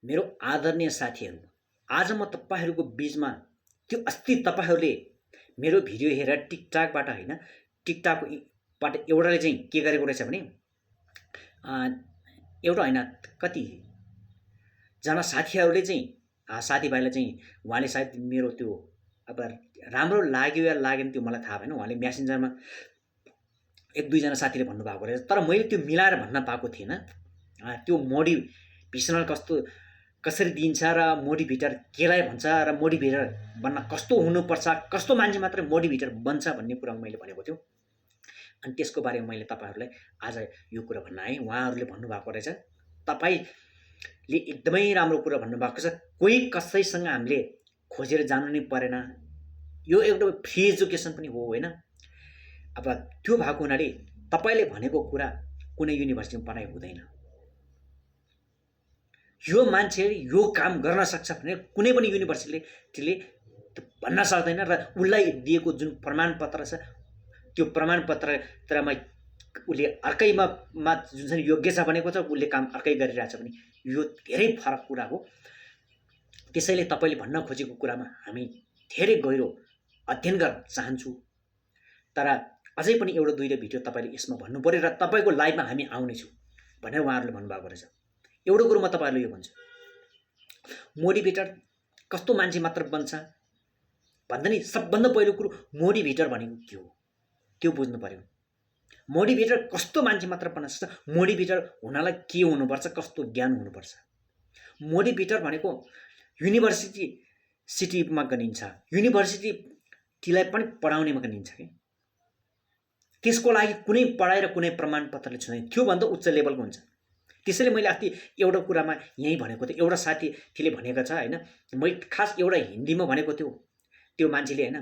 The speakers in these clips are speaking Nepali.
मेरो आदरणीय साथीहरू, आज म तपाईँहरूको बिचमा त्यो अस्ति तपाईँहरूले मेरो भिडियो हेरेर टिकटकबाट होइन, टिकटकबाट एउटाले चाहिँ के गरेको रहेछ भने एउटा होइन कतिजना साथीहरूले चाहिँ साथीभाइलाई चाहिँ उहाँले सायद मेरो त्यो अब राम्रो लाग्यो या लागेन त्यो मलाई थाहा भएन, उहाँले म्यासेन्जरमा एक दुईजना साथीले भन्नुभएको रहेछ। तर मैले त्यो मिलाएर भन्न पाएको थिएन। त्यो मोटिभेसनल कसरी दिन्छ र मोटिभेटर केलाई भन्छ र मोटिभेटर बन्न कस्तो हुनुपर्छ, कस्तो मान्छे मात्र मोटिभेटर बन्छ भन्ने कुरा मैले भनेको थियो। अनि त्यसको बारेमा मैले तपाईँहरूलाई आज यो कुरा भन्न आएँ। उहाँहरूले भन्नुभएको रहेछ, तपाईँले एकदमै राम्रो कुरा भन्नुभएको छ, कोही कसैसँग हामीले खोजेर जानु नै परेन, यो एउटा फ्री एजुकेसन पनि हो होइन। अब त्यो भएको हुनाले तपाईँले भनेको कुरा कुनै युनिभर्सिटीमा पढाइ हुँदैन। यो मान्छेले यो काम गर्न सक्छ भने कुनै पनि युनिभर्सिटीले भन्न सक्दैन र उसलाई दिएको जुन प्रमाणपत्र छ त्यो प्रमाणपत्रमा उसले अर्कैमा जुन चाहिँ योग्य छ भनेको छ, उसले काम अर्कै गरिरहेछ भने यो धेरै फरक कुरा हो। त्यसैले तपाईँले भन्न खोजेको कुरामा हामी धेरै गहिरो अध्ययन गर्न चाहन्छु। तर अझै पनि एउटा दुईवटा भिडियो तपाईँले यसमा भन्नु पर्यो र तपाईँको लाइभमा हामी आउनेछौँ भनेर उहाँहरूले भन्नुभएको रहेछ। एउटा कुरो म तपाईँहरूले यो भन्छु, मोटिभेटर कस्तो मान्छे मात्र बन्छ भन्दा नि सबभन्दा पहिलो कुरो मोटिभेटर भनेको के हो त्यो बुझ्नु पर्यो। मोटिभेटर कस्तो मान्छे मात्र बन्न सक्छ, मोटिभेटर हुनलाई के हुनुपर्छ, कस्तो ज्ञान हुनुपर्छ। मोटिभेटर भनेको युनिभर्सिटीमा गनिन्छ, युनिभर्सिटीलाई पनि पढाउनेमा गनिन्छ कि त्यसको लागि कुनै पढाइ र कुनै प्रमाणपत्रले छुँदैन, त्योभन्दा उच्च लेभलको हुन्छ। त्यसैले मैले अस्ति एउटा कुरामा यहीँ भनेको थिएँ, एउटा साथीले भनेको छ होइन, मैले खास एउटा हिन्दीमा भनेको थियो त्यो मान्छेले होइन,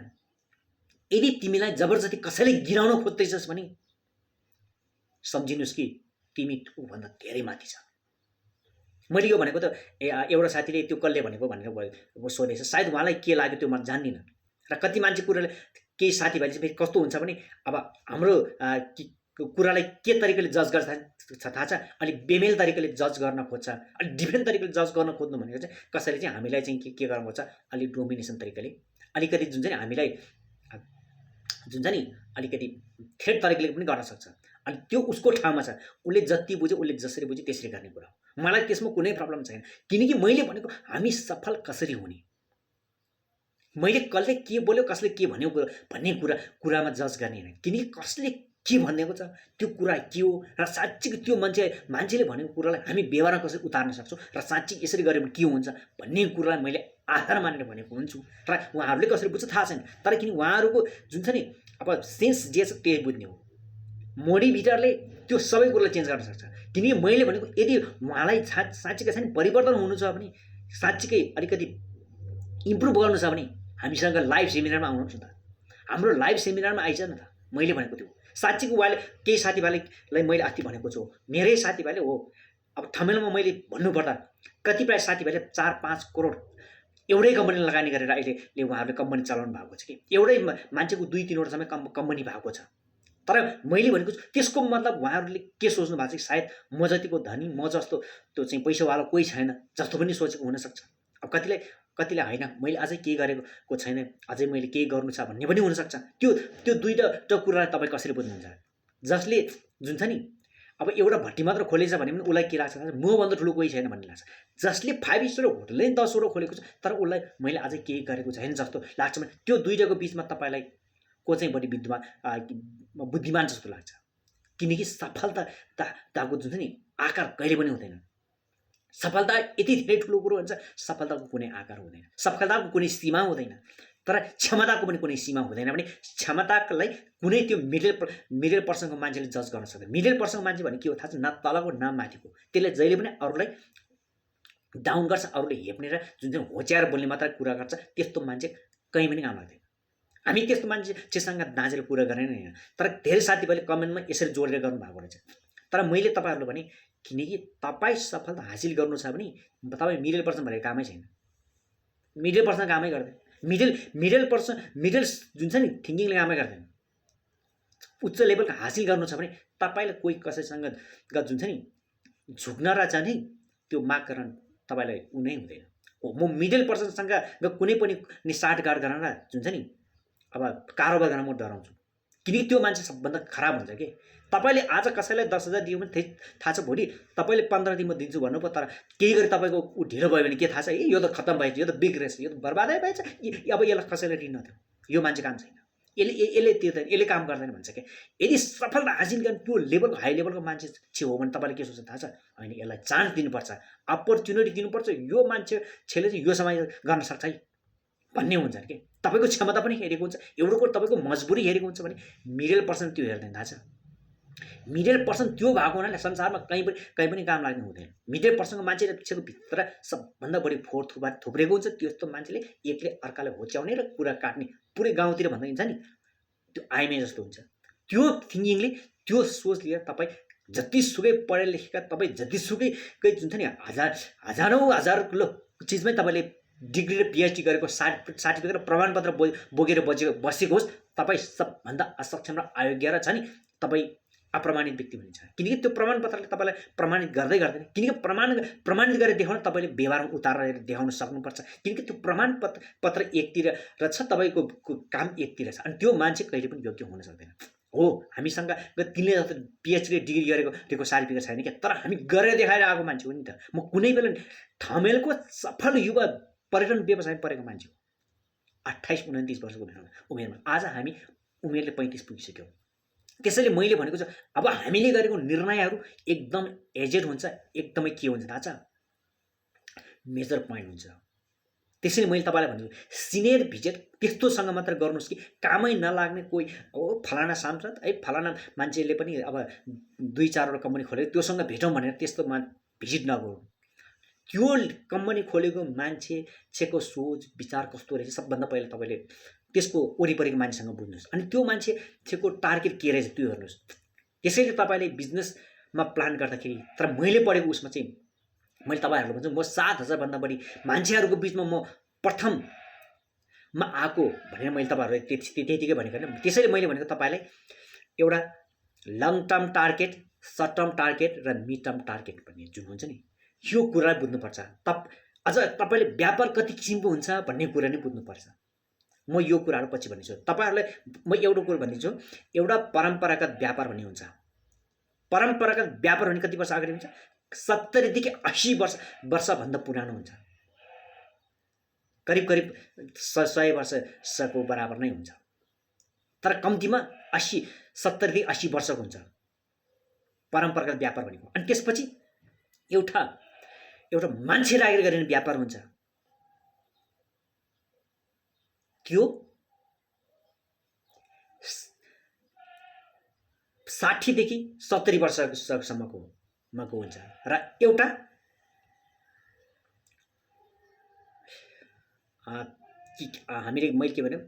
यदि तिमीलाई जबरजस्ती कसैले गिराउन खोज्दैछस् भने सम्झिनुहोस् कि तिमी ऊभन्दा धेरै माथि छ। मैले यो भनेको त एउटा साथीले त्यो कसले भनेको भनेर सोधेछ, सायद उहाँलाई के लाग्यो त्यो म जान्दिनँ। र कति मान्छे कुराले केही साथीभाइले चाहिँ कस्तो हुन्छ भने अब हाम्रो कुरालाई के तरिकाले जज गर्छ थाहा छ, अलिक बेमेल तरिकाले जज गर्न खोज्छ, अलिक डिफ्रेन्ट तरिकाले जज गर्न खोज्नु भनेको चाहिँ कसैले चाहिँ हामीलाई चाहिँ के गर्नु खोज्छ, अलिक डोमिनेसन तरिकाले, अलिकति जुन चाहिँ हामीलाई जुन चाहिँ नि अलिकति थ्रेट तरिकाले पनि गर्न सक्छ। अनि त्यो उसको ठाउँमा छ, उसले जति बुझ्यो, उसले जसरी बुझ्यो त्यसरी गर्ने कुरा हो। मलाई त्यसमा कुनै प्रब्लम छैन, किनकि मैले भनेको हामी सफल कसरी हुने, मैले कसले के बोल्यो कसले के भन्यो भन्ने कुरामा जज गर्ने होइन, किनकि कसले के भनिदिएको छ त्यो कुरा के हो र साँच्चीको त्यो मान्छेले भनेको कुरालाई हामी व्यवहारमा कसरी उतार्न सक्छौँ र साँच्ची यसरी गऱ्यो भने के हुन्छ भन्ने कुरालाई मैले आधार मानेर भनेको हुन्छु। र उहाँहरूले कसरी बुझ्छ थाहा छैन, तर किन उहाँहरूको जुन छ नि अब सेन्स जे छ त्यही बुझ्ने हो। मोटिभेटरले त्यो सबै कुरालाई चेन्ज गर्न सक्छ, किनकि मैले भनेको यदि उहाँलाई साँच्चीकै छ नि परिवर्तन हुनु छ भने, साँच्चीकै अलिकति इम्प्रुभ गर्नु छ भने हामीसँग लाइभ सेमिनारमा आउनुहोस् न त, हाम्रो लाइभ सेमिनारमा आइज न त। मैले भनेको त्यो साँच्चीको उहाँले केही साथीभाइलाई मैले अस्ति भनेको छु, मेरै साथीभाइले हो। अब थमेलमा मैले भन्नुपर्दा कतिपय साथीभाइले 4-5 करोड एउटै कम्पनीले लगानी गरेर अहिले उहाँहरूले कम्पनी चलाउनु भएको छ कि एउटै मान्छेको 2-3 वटासम्म कम्पनी भएको छ। तर मैले भनेको छु त्यसको मतलब उहाँहरूले के सोच्नु भएको छ, सायद म जतिको धनी, म जस्तो त्यो चाहिँ पैसावाला कोही छैन जस्तो पनि सोचेको हुनसक्छ। अब कतिले होइन मैले अझै केही गरेको छैन, अझै मैले केही गर्नु छ भन्ने पनि हुनसक्छ। त्यो दुईवटा कुरालाई तपाईँ कसरी बुझ्नुहुन्छ? जसले जुन छ नि अब एउटा भट्टी मात्र खोलेछ भने पनि उसलाई के लाग्छ, मभन्दा ठुलो कोही छैन भन्ने लाग्छ। जसले 5 स्टार होटलै 10 वटा खोलेको छ तर उसलाई मैले अझै केही गरेको छैन जस्तो लाग्छ भने त्यो दुईटाको बिचमा तपाईँलाई को चाहिँ बढी बुद्धिमान जस्तो लाग्छ? किनकि सफलताको जुन छ नि आकार कहिले पनि हुँदैन। सफलता यति धेरै ठुलो कुरो हुन्छ, सफलताको कुनै आकार हुँदैन, सफलताको कुनै सीमा हुँदैन, तर क्षमताको पनि कुनै सीमा हुँदैन। भने क्षमतालाई कुनै त्यो मिडल पर्सनको मान्छेले जज गर्न सक्दैन। मिडल पर्सनको मान्छे भने के हो थाहा छ, न तलको न माथिको, त्यसले जहिले पनि अरूलाई डाउन गर्छ, अरूले हेप्ने र जुन चाहिँ होच्याएर बोल्ने मात्र कुरा गर्छ, त्यस्तो मान्छे कहीँ पनि काम लाग्दैन। हामी त्यस्तो मान्छेसँग दाँजेर कुरा गरेन होइन। तर धेरै साथीभाइले कमेन्टमा यसरी जोडेर गर्नुभएको रहेछ। तर मैले तपाईँहरूले भने किनकि तपाईँ सफलता हासिल गर्नु छ भने तपाईँ मिडल पर्सन भनेर कामै छैन, मिडल पर्सन कामै गर्दैन, मिडल जुन छ नि थिङ्किङले कामै गर्दैन। उच्च लेभलको हासिल गर्नु छ भने तपाईँलाई कोही कसैसँग जुन छ नि झुक्न र चाहिँ त्यो माग गर्न तपाईँलाई ऊ नै हुँदैन। हो म मिडल पर्सनसँग कुनै पनि नि साँठगाँठ गर्न जुन छ नि अब कारोबार गर्न म डराउँछु, किनकि त्यो मान्छे सबभन्दा खराब हुन्छ कि। तपाईँले आज कसैलाई 10,000 दियो भने थाहा छ भोलि तपाईँले 15 दिन म दिन्छु भन्नु पो, तर केही गरी तपाईँको ऊ ढिलो भयो भने के थाहा छ, ए यो त खत्तम भएछ, यो त बिग्रेछ, यो त बर्बादै भएछ, अब यसलाई कसैलाई ऋण नथ्यो, यो मान्छे काम छैन, यसले तिर्दैन, यसले काम गर्दैन भन्छ क्या। यदि सफलता हासिल गर्ने त्यो लेभलको हाई लेभलको मान्छे छे हो भने तपाईँले के सोच्छ थाहा छ, होइन यसलाई चान्स दिनुपर्छ, अपर्च्युनिटी दिनुपर्छ, यो मान्छेले चाहिँ यो समय गर्न सक्छ है भन्ने हुन्छ कि। तपाईँको क्षमता पनि हेरेको हुन्छ, एउटा कुरो तपाईँको मजबुरी हेरेको हुन्छ भने मिडल पर्सन त्यो हेर्दैन, थाहा छ। मिडल पर्सन त्यो भएको हुनाले संसारमा कहीँ पनि काम लाग्ने हुँदैन। मिडल पर्सनको मान्छेले पिछेको भित्र सबभन्दा बढी फोहोर थुप्रेको हुन्छ, त्यस्तो मान्छेले एकले अर्कालाई होच्याउने र कुरा काट्ने, पुरै गाउँतिर भन्दा हुन्छ नि त्यो आइमे जस्तो हुन्छ। त्यो थिङ्किङले, त्यो सोच लिएर तपाईँ जतिसुकै पढे लेखेका, तपाईँ जतिसुकै जुन छ नि हजारौँ चिजमै तपाईँले डिग्री र पिएचडी गरेको सर्टिफिकेट र प्रमाणपत्र बोकेर बसेको होस्, तपाईँ सबभन्दा असक्षम र अयोग्य र छ नि तपाईँ अप्रमाणित व्यक्ति भनिन्छ। किनकि त्यो प्रमाणपत्रले तपाईँलाई प्रमाणित गर्दैन, किनकि प्रमाणित गरेर देखाउन तपाईँले व्यवहारमा उतारेर देखाउन सक्नुपर्छ, किनकि त्यो प्रमाणपत्र एकतिर र छ, तपाईँको काम एकतिर छ, अनि त्यो मान्छे कहिले पनि योग्य हुन सक्दैन। हो हामीसँग तिनले जस्तो पिएचडी डिग्री गरेको सर्टिफिकेट छैन क्या, तर हामी गरेर देखाएर आएको मान्छे हो नि त। म कुनै बेला ठमेलको सफल युवा पर्यटन व्यवसाय परेको मान्छे हो, 28-29 वर्षको उमेरमा। आज हामी उमेरले 35 पुगिसक्यौँ। त्यसैले मैले भनेको छ, अब हामीले गरेको निर्णयहरू एकदम एजेड हुन्छ, एकदमै के हुन्छ थाहा छ, मेजर पोइन्ट हुन्छ। त्यसैले मैले तपाईँलाई भन्छु, सिनियर भिजिट त्यस्तोसँग मात्र गर्नुहोस् कि कामै नलाग्ने कोही फलाना सांसद फलाना मान्छेले पनि अब 2-4वटा कम्पनी खोलेको त्योसँग भेटौँ भनेर त्यस्तोमा भिजिट नगरौँ। त्यो कम्पनी खोलेको मान्छेको सोच विचार कस्तो रहेछ सबभन्दा पहिला तपाईँले त्यसको वरिपरिको मान्छेसँग बुझ्नुहोस्, अनि त्यो मान्छेको टार्गेट के रहेछ त्यो हेर्नुहोस्। त्यसैले तपाईँले बिजनेसमा प्लान गर्दाखेरि, तर मैले पढेको उसमा चाहिँ मैले तपाईँहरूलाई भन्छु, म 7,000 भन्दा बढी मान्छेहरूको बिचमा म प्रथममा आएको भनेर मैले तपाईँहरूलाई त्यतिकै भनेको होइन। त्यसैले मैले भनेको तपाईँलाई एउटा long term target, short term target र मिड टर्म टार्गेट भन्ने जुन हुन्छ नि, यो कुरा बुझ्नुपर्छ। अझ तपाईँले व्यापार कति किसिमको हुन्छ भन्ने कुरा नै बुझ्नुपर्छ। म यो कुराहरू पछि भन्नेछु तपाईँहरूलाई। म एउटा कुरो भनिदिन्छु, एउटा परम्परागत व्यापार भन्ने हुन्छ। परम्परागत व्यापार भने कति वर्ष अगाडि हुन्छ, 70 देखि 80 वर्षभन्दा पुरानो हुन्छ, करिब 100 वर्षको बराबर नै हुन्छ, तर कम्तीमा 70 देखि 80 वर्षको हुन्छ परम्परागत व्यापार भनेको। अनि त्यसपछि एउटा मान्छे राखेर गरिने व्यापार हुन्छ, त्यो 60 देखि 70 वर्षसम्मको हुन्छ, र एउटा हामीले मैले के भन्यो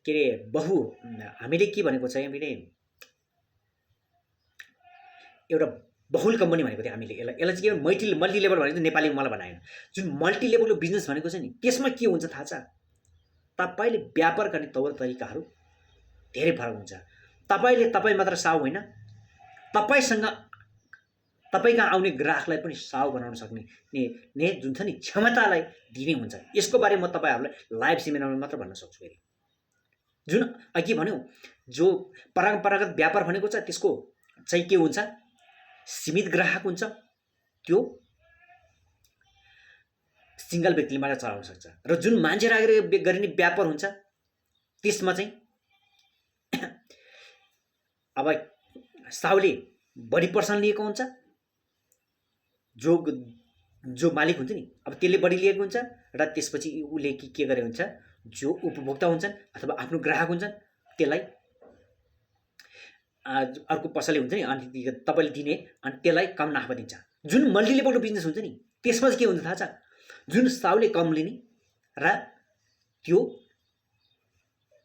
के अरे हामीले के भनेको छ, हामीले एउटा बहुल कम्पनी भनेको थियो हामीले। यसलाई चाहिँ के मल्टी लेभल भनेको नेपालीमा मलाई बनाएन। जुन मल्टी लेभलको बिजनेस भनेको छ नि, त्यसमा के हुन्छ थाहा छ, तपाईँले व्यापार गर्ने तौर तरिकाहरू धेरै फरक हुन्छ। तपाईँ मात्र साउ होइन, तपाईँका आउने ग्राहकलाई पनि साउ बनाउन सक्ने जुन छ नि क्षमतालाई दिने हुन्छ। यसको बारे म तपाईँहरूलाई लाइभ सेमिनारमा मात्र भन्न सक्छु। फेरि जुन अघि भन्यो, जो परम्परागत व्यापार भनेको छ त्यसको चाहिँ के हुन्छ, सीमित ग्राहक हुन्छ, त्यो सिंगल व्यक्तिले मात्र चलाउन सक्छ। र जुन मान्छे राखेर गरिने व्यापार हुन्छ त्यसमा चाहिँ अब साउले बढी पर्सन लिएको हुन्छ, जो मालिक हुन्छ नि अब त्यसले बढी लिएको हुन्छ, र त्यसपछि उसले के गरे हुन्छ, जो उपभोक्ता हुन्छन् अथवा आफ्नो ग्राहक हुन्छन् त्यसलाई अर्को पसलले हुन्छ नि, अनि तपाईँले दिने अनि त्यसलाई कम नाफा दिन्छ। जुन मल्टी लेभलको बिजनेस हुन्छ नि त्यसमा चाहिँ के हुन्छ थाहा छ, जुन साउले कम लिने र त्यो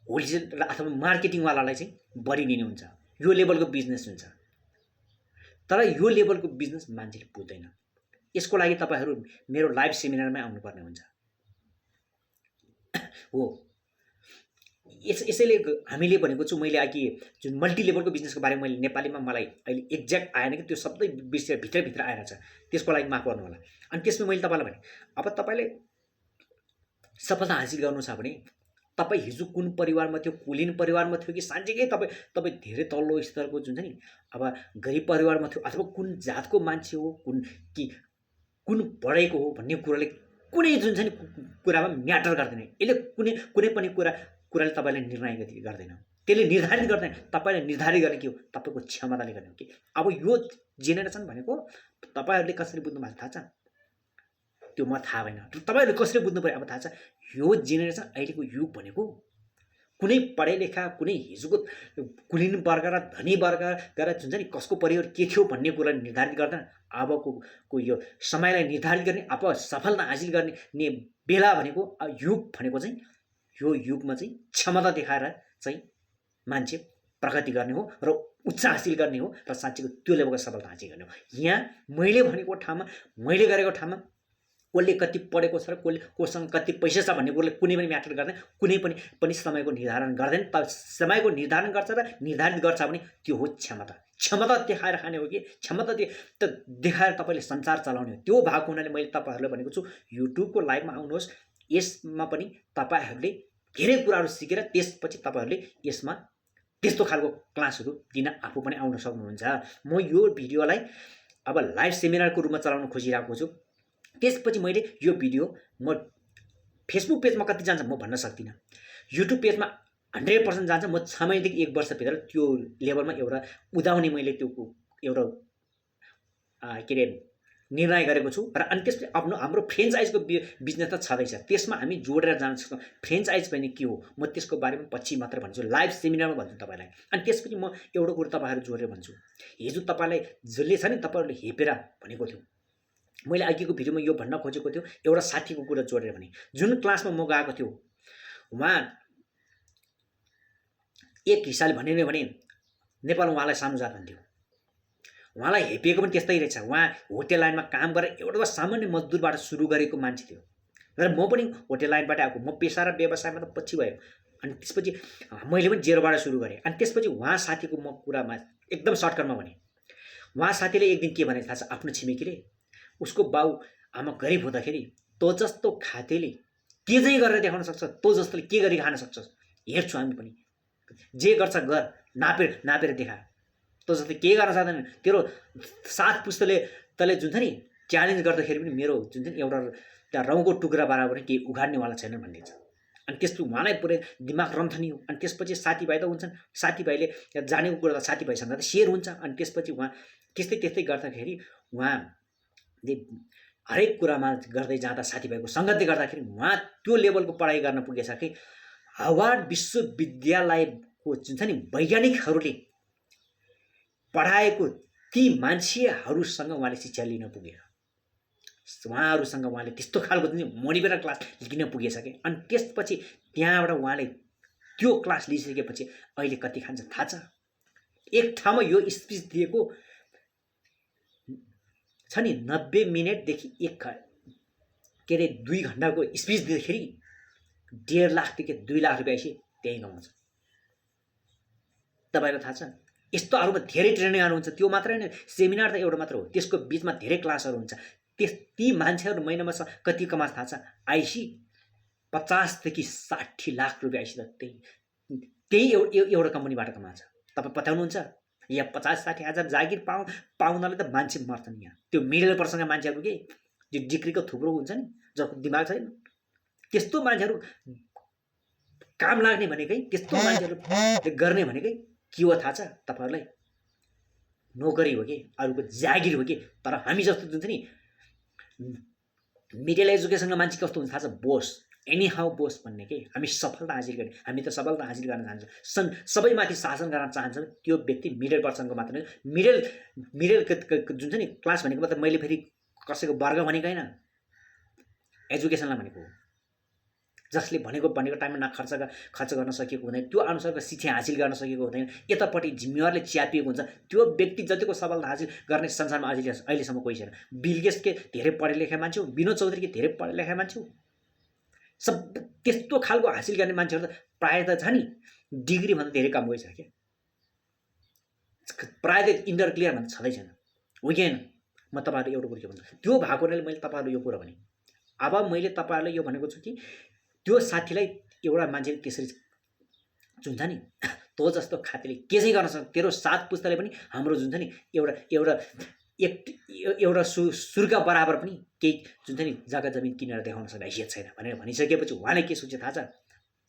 होलसेल र अथवा मार्केटिङवालालाई चाहिँ बढी लिने हुन्छ, यो लेभलको बिजनेस हुन्छ। तर यो लेभलको बिजनेस मान्छेले बुझ्दैन। यसको लागि तपाईँहरू मेरो लाइभ सेमिनारमै आउनुपर्ने हुन्छ। हो यसैले हामीले भनेको छु मैले अघि जुन मल्टी लेभलको बिजनेसको बारेमा मैले नेपालीमा मलाई अहिले एक्ज्याक्ट आएन कि त्यो शब्दै विषय भित्रभित्र आएर छ, त्यसको लागि माफ गर्नु होला। अनि त्यसमा मैले तपाईँलाई भने अब तपाईँले सफलता हासिल गर्नु छ भने तपाईँ हिजो कुन परिवारमा थियो, कुलीन परिवारमा थियो कि साँच्चीकै तपाईँ धेरै तल्लो स्तरको जुन छ नि अब गरिब परिवारमा थियो, अथवा कुन जातको मान्छे हो, कुन पढेको हो भन्ने कुराले कुनै जुन छ नि कुरामा म्याटर गर्दैन। यसले कुनै पनि कुराले तपाईँलाई निर्णय गर्दैन, त्यसले निर्धारित गर्दैन। तपाईँले निर्धारित गर्ने के हो, तपाईँको क्षमताले गर्ने हो कि। अब यो जेनेरेसन भनेको तपाईँहरूले कसरी बुझ्नु भएको थाहा छ, त्यो म थाहा भएन, तपाईँहरूले कसरी बुझ्नु पऱ्यो अब थाहा छ। यो जेनेरेसन अहिलेको युग भनेको कुनै पढे लेखा, कुनै हिजोको कुलीन वर्ग र धनी वर्ग गरेर जुन चाहिँ नि कसको परिवार के थियो भन्ने कुरा निर्धारित गर्दैन। अबको यो समयलाई निर्धारित गर्ने, अब सफलता हासिल गर्ने बेला भनेको युग भनेको चाहिँ यो युगमा चाहिँ क्षमता देखाएर चाहिँ मान्छे प्रगति गर्ने हो र उच्च हासिल गर्ने हो र साँच्चीको त्यो लेभलको सफलता हासिल गर्ने हो। यहाँ मैले भनेको ठाउँमा, मैले गरेको ठाउँमा कसले कति पढेको छ र कोसँग कति पैसा छ भन्ने कुराले कुनै पनि म्याटर गर्दैन, कुनै पनि समयको निर्धारण गर्दैन। तर समयको निर्धारण गर्छ र निर्धारित गर्छ भने त्यो हो क्षमता। क्षमता देखाएर खाने हो कि क्षमता देखाएर तपाईँले संसार चलाउने हो। त्यो भएको हुनाले मैले तपाईँहरूलाई भनेको छु युट्युबको लाइभमा आउनुहोस्, यसमा पनि तपाईँहरूले धेरै कुराहरू सिकेर त्यसपछि तपाईँहरूले यसमा त्यस्तो खालको क्लासहरू दिन आफू पनि आउन सक्नुहुन्छ। म यो भिडियोलाई अब लाइभ सेमिनारको रूपमा चलाउन खोजिरहेको छु। त्यसपछि मैले यो भिडियो म फेसबुक पेजमा कति जान्छ म भन्न सक्दिनँ, युट्युब पेजमा 100% जान्छ। म 6 महिनादेखि 1 वर्षभित्र त्यो लेभलमा एउटा उदाउने मैले त्यो एउटा के अरे निर्णय गरेको छु। र अनि त्यसपछि हाम्रो फ्रेन्चाइजको बिजनेस त छँदैछ, त्यसमा हामी जोडेर जान सक्छौँ। फ्रेन्चाइज भने के हो म त्यसको बारेमा पछि मात्र भन्छु, लाइभ सेमिनारमा भन्छु तपाईँलाई। अनि त्यसपछि म एउटा कुरो तपाईँहरू जोडेर भन्छु। हिजो तपाईँलाई जसले छ नि तपाईँहरूले हेपेर भनेको थियो, मैले अघिको भिडियोमा यो भन्न खोजेको थियो, एउटा साथीको कुरा जोडेर भने जुन क्लासमा म गएको थियो उहाँ एक हिसाबले भन्यो भने नेपाल उहाँलाई सानो जात भन्थ्यो। उहाँलाई हेपिएको पनि त्यस्तै रहेछ। उहाँ होटेल लाइनमा काम गरेर एउटा सामान्य मजदुरबाट सुरु गरेको मान्छे थियो र म पनि होटेल लाइनबाट आएको। म पेसा र व्यवसायमा त पछि भयो, अनि त्यसपछि मैले पनि जेरोबाट सुरु गरेँ। अनि त्यसपछि उहाँ साथीको म कुरामा एकदम सर्टकटमा भने, उहाँ साथीले एक दिन के भनेको थाहा छ, आफ्नो छिमेकीले उसको बाउ आमा गरिब हुँदाखेरि तँ जस्तो खातेले के चाहिँ गरेर देखाउन सक्छ, तँ जस्तोले के गरी खान सक्छस्, हेर्छु हामी पनि, जे गर्छ गर, नापेर देखा, तँ जस्तो के गर्न सक्दैन। तेरो 7 पुस्ताले तँले जुन छ नि च्यालेन्ज गर्दाखेरि पनि मेरो जुन चाहिँ एउटा त्यहाँ रौँको टुक्रा बराबर केही उघाड्नेवाला छैन भन्ने छ। अनि त्यसले उहाँलाई पुरै दिमाग रन्थनी हो। अनि त्यसपछि साथीभाइ त हुन्छन्, साथीभाइले जानेको कुरा त साथीभाइसँग त सेयर हुन्छ। अनि त्यसपछि उहाँ त्यस्तै गर्दाखेरि उहाँले हरेक कुरामा गर्दै जाँदा साथीभाइको सङ्गतले गर्दाखेरि उहाँ त्यो लेभलको पढाइ गर्न पुगेछ कि हार्वर्ड विश्वविद्यालयको जुन छ नि वैज्ञानिकहरूले पढाएको ती मान्छेहरूसँग उहाँले शिक्षा लिन पुगे, उहाँहरूसँग उहाँले त्यस्तो खालको जुन मोटिभेटर क्लास लिन पुगेछ कि। अनि त्यसपछि त्यहाँबाट उहाँले त्यो क्लास लिइसकेपछि अहिले कति खान्छ थाहा छ। एक ठाउँमा यो स्पिच दिएको छ नि 90 मिनटदेखि 2 घन्टाको स्पिच दिँदाखेरि 1.5 लाखदेखि 2 लाख रुपियाँ त्यही कमाउँछ। तपाईँलाई थाहा छ यस्तो अरूमा धेरै ट्रेनिङहरू हुन्छ। त्यो मात्रै होइन, सेमिनार त एउटा मात्र हो, त्यसको बिचमा धेरै क्लासहरू हुन्छ। ती मान्छेहरू महिनामा कति कमान्छ थाहा छ, आइसी 50 देखि 60 लाख रुपियाँ आइसी त त्यही एउटा कम्पनीबाट कमान्छ। तपाईँ पत्याउनुहुन्छ? या 50-60 हजार जागिर पाउनलाई त मान्छे मर्छन्। यहाँ त्यो मिडल पर्सनका मान्छेहरू के जो डिग्रीको थुप्रो हुन्छ नि, जसको दिमाग छैन, त्यस्तो मान्छेहरू काम लाग्ने भनेकै, त्यस्तो मान्छेहरू गर्ने भनेकै के हो थाहा छ तपाईँहरूलाई? नोकरी हो कि अरूको जागिर हो कि। तर हामी जस्तो जुन छ नि मिडल एजुकेसनको मान्छे कस्तो हुन्छ थाहा छ? बोस, एनी हाउ बोस भन्ने के। हामी सफलता हासिल गर्ने, हामी त सफलता हासिल गर्न चाहन्छौँ, सबैमाथि शासन गर्न चाहन्छौँ। त्यो व्यक्ति मिडल पर्सनको मात्र नै, मिडल जुन छ नि क्लास भनेको मतलब मैले फेरि कसैको वर्ग भनेको होइन, एजुकेसनलाई भनेको हो। जसले भनेको टाइममा न खर्च गर्न सकेको हुँदैन, त्यो अनुसारको शिक्षा हासिल गर्न सकेको हुँदैन, यतापट्टि जिम्मेवारले च्यापिएको हुन्छ, त्यो व्यक्ति जतिको सफलता हासिल गर्ने संसारमा अहिलेसम्म कोही छैन। बिल गेट्स के धेरै पढे लेखेका मान्छे हो, विनोद चौधरी के धेरै पढे लेखेका मान्छे हो, सब त्यस्तो खालको हासिल गर्ने मान्छेहरू त प्रायः त छ नि डिग्रीभन्दा धेरै कम गइसक्यो प्रायः त इन्टर क्लियर भन्दा छँदै छैन हो कि होइन म तपाईँहरू एउटा कुरो के भन्छु त्यो भएको हुनाले मैले तपाईँहरूलाई यो कुरा भने अब मैले तपाईँहरूलाई यो भनेको छु कि त्यो साथीलाई एउटा मान्छेले त्यसरी जुन्छ नि तँ जस्तो खातीले के चाहिँ गर्न सक्छ तेरो सात पुस्ताले पनि हाम्रो जुन्छ नि एउटा एउटा एउटा सुर्गा बराबर पनि केही जुन्छ नि जग्गा जमिन किनेर देखाउन सक्ने हैसियत छैन भनेर भनिसकेपछि उहाँले के सोचे थाहा छ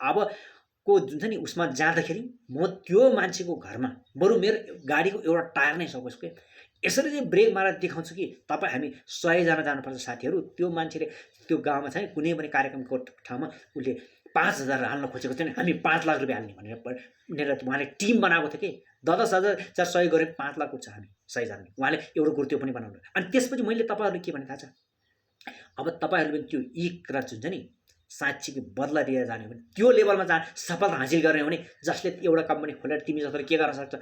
अबको जुन्छ नि उसमा जाँदाखेरि म त्यो मान्छेको घरमा बरु मेरो गाडीको एउटा टायर नै सपोज के यसरी चाहिँ ब्रेक मारेर देखाउँछु कि तपाईँ हामी 100जना जानुपर्छ साथीहरू त्यो मान्छेले त्यो गाउँमा चाहिँ कुनै पनि कार्यक्रमको ठाउँमा उसले 5,000 हाल्न खोजेको थियो नि हामी 5 लाख रुपियाँ हाल्ने भनेर उहाँले टिम बनाएको थियो कि 10,000 सहयोग गरे 5 लाख उठ्छ हामी 100जनाले उहाँले एउटा कुरो त्यो पनि बनाउनु अनि त्यसपछि मैले तपाईँहरूले के भने थाहा छ अब तपाईँहरूले पनि त्यो इक र जुन्छ नि साँच्चीको बदला दिएर जाने भने त्यो लेभलमा सफलता हासिल गर्ने हो भने जसले एउटा कम्पनी खोलेर तिमी जस्तो के गर्न सक्छ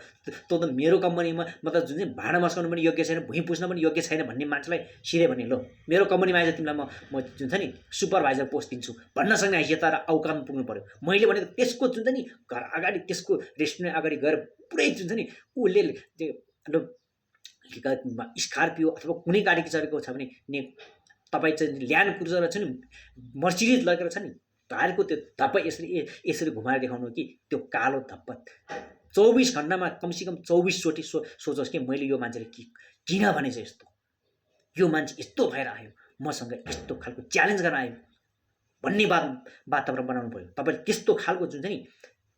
तँ त मेरो कम्पनीमा मतलब जुन चाहिँ भाडा मस्काउनु पनि योग्य छैन भुइँ पुस्न पनि योग्य छैन भन्ने मान्छेलाई सिधै भने लो मेरो कम्पनीमा आएछ तिमीलाई म जुन छ नि सुपरभाइजर पोस्ट दिन्छु भन्न सक्ने हैसियत र औकातमा पुग्नु पर्यो मैले भनेको त्यसको जुन छ नि घर अगाडि त्यसको रेस्टुरेन्ट अगाडि गएर पुरै जुन छ नि उसले स्कर्पियो अथवा कुनै गाडी चलेको छ भने तपाईँ चाहिँ ल्यान्ड क्रुजर छ नि मर्सिडिज लगेर छ नि गाडीको त्यो धप्प यसरी घुमाएर देखाउनु कि त्यो कालो धप्प 24 घण्टामा कमसेकम 24 चोटि सोचोस् कि मैले यो मान्छेले किन भनेछ यस्तो यो मान्छे यस्तो भएर आयो मसँग यस्तो खालको च्यालेन्ज गर्न आयो भन्ने वातावरण बनाउनु पर्यो तपाईँले त्यस्तो खालको जुन छ नि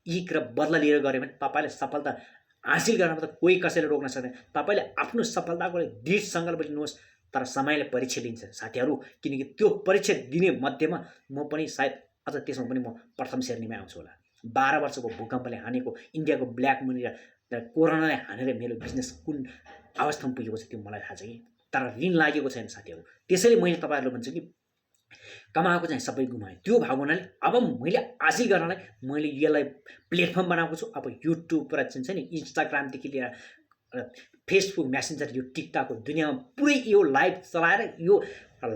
इक र बदला लिएर गऱ्यो भने तपाईँले सफलता हासिल गर्नमा त कोही कसैले रोक्न सक्दैन तपाईँले आफ्नो सफलताको दृढ सङ्कल्प लिनुहोस् तर समयले परीक्षा लिन्छ साथीहरू किनकि त्यो परीक्षा दिने मध्येमा म पनि सायद अझ त्यसमा पनि म प्रथम श्रेणीमै आउँछु होला 12 वर्षको भूकम्पले हानेको इन्डियाको ब्ल्याक मनी र कोरोनाले हानेर मेरो बिजनेस कुन अवस्थामा पुगेको छ त्यो मलाई थाहा छ कि तर ऋण लागेको छैन साथीहरू त्यसैले मैले तपाईँहरूलाई भन्छु कि कमाएको चाहिँ सबै गुमाएँ त्यो भएको हुनाले अब मैले हासिल गर्नलाई मैले यसलाई प्लेटफर्म बनाएको छु अब युट्युब र चाहिँ छ नि इन्स्टाग्रामदेखि लिएर फेसबुक मेसेन्जर यो टिकटक दुनियाँमा पुरै यो लाइभ चलाएर यो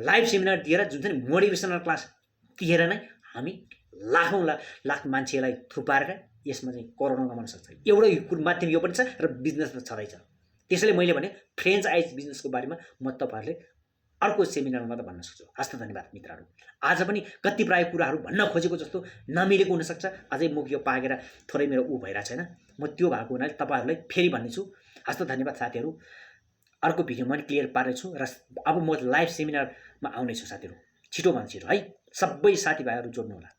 लाइभ सेमिनार दिएर जुन चाहिँ मोटिभेसनल क्लास दिएर नै हामी लाखौँ लाख मान्छेलाई थुपारेर यसमा चाहिँ करोडौँ कमाउन सक्छ एउटा माध्यम यो पनि छ र बिजनेस त छँदैछ त्यसैले मैले भने फ्रेन्चाइज बिजनेसको बारेमा म तपाईँहरूले अर्को सेमिनारमा मात्र भन्न सक्छु हस्त धन्यवाद मित्रहरू आज पनि कति प्राय कुराहरू भन्न खोजेको जस्तो नमिलेको हुनसक्छ अझै मुख यो पाकेर थोरै मेरो ऊ भइरहेको छैन म त्यो भएको हुनाले तपाईँहरूलाई फेरि भन्नेछु हस्त धन्यवाद साथीहरू अर्को भिडियोमा पनि क्लियर पार्नेछु र अब म लाइभ सेमिनारमा आउनेछु साथीहरू छिटोभन्दा छिटो है सबै साथीभाइहरू जोड्नु होला।